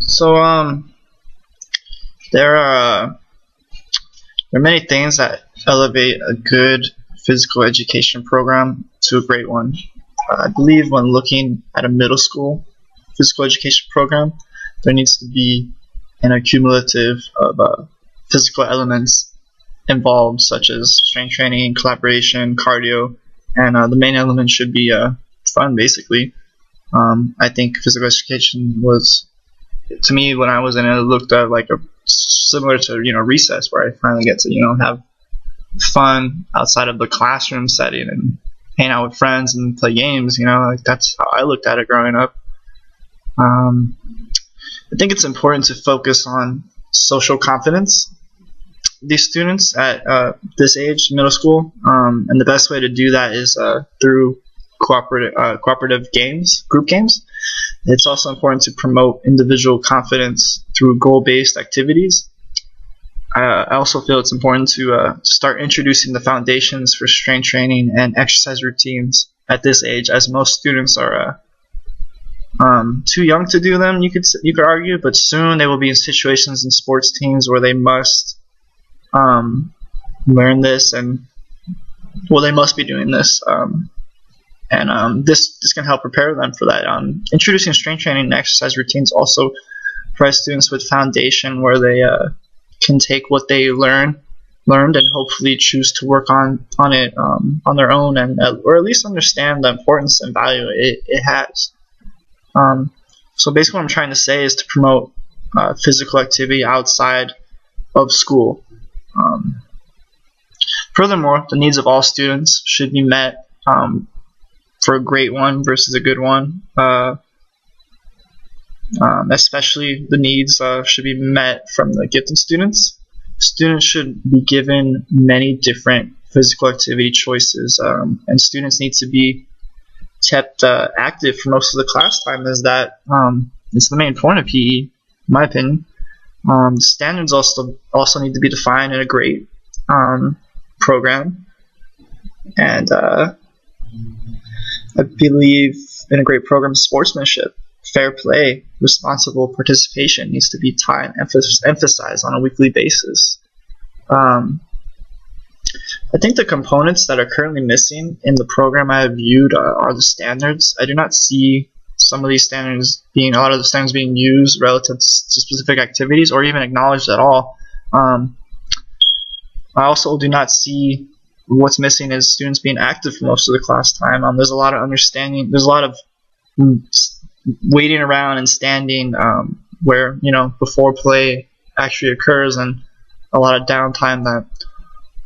So there are there are many things that elevate a good physical education program to a great one. I believe when looking at a middle school physical education program, there needs to be an accumulative of physical elements involved, such as strength training, collaboration, cardio, and the main element should be fun, basically. I think physical education was, to me, when I was in it, it looked like a similar to recess, where I finally get to have fun outside of the classroom setting and hang out with friends and play games. Like that's how I looked at it growing up. I think it's important to focus on social confidence. These students at this age, middle school, and the best way to do that is through cooperative games, group games. It's also important to promote individual confidence through goal-based activities. I also feel it's important to start introducing the foundations for strength training and exercise routines at this age, as most students are too young to do them. You could argue, but soon they will be in situations in sports teams where they must learn this, and they must be doing this. This can help prepare them for that. Introducing strength training and exercise routines also provides students with foundation where they can take what they learned and hopefully choose to work on it on their own, and or at least understand the importance and value it has. So basically what I'm trying to say is to promote physical activity outside of school. Furthermore, the needs of all students should be met for a great one versus a good one. Especially the needs should be met from the gifted students. Students should be given many different physical activity choices, and students need to be kept active for most of the class time, as that is the main point of PE, in my opinion. Standards also need to be defined in a great program, and I believe in a great program, sportsmanship, fair play, responsible participation needs to be taught and emphasized on a weekly basis. I think the components that are currently missing in the program I have viewed are the standards. I do not see a lot of the standards being used relative to specific activities or even acknowledged at all. I also do not see what's missing is students being active for most of the class time. There's a lot of understanding. There's a lot of waiting around and standing where before play actually occurs, and a lot of downtime that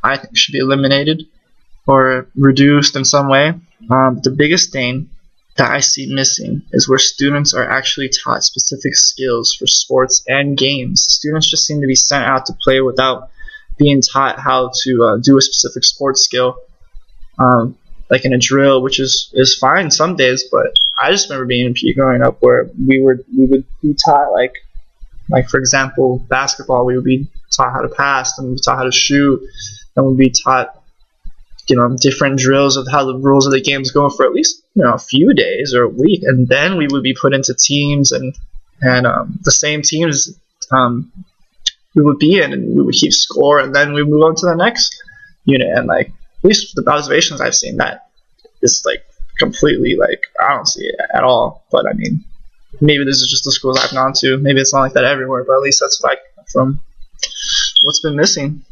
I think should be eliminated or reduced in some way. The biggest thing that I see missing is where students are actually taught specific skills for sports and games. Students just seem to be sent out to play without being taught how to do a specific sports skill, like in a drill, which is fine some days. But I just remember being in PE growing up where we would be taught like for example basketball, we would be taught how to pass, and we'd be taught how to shoot, and we'd be taught different drills of how the rules of the game's going for at least a few days or a week, and then we would be put into teams, and the same teams we would be in, and we would keep score, and then we move on to the next unit. And at least the observations I've seen, that is completely I don't see it at all. But I mean, maybe this is just the schools I've gone to. Maybe it's not like that everywhere, but at least that's what I come from. What's been missing?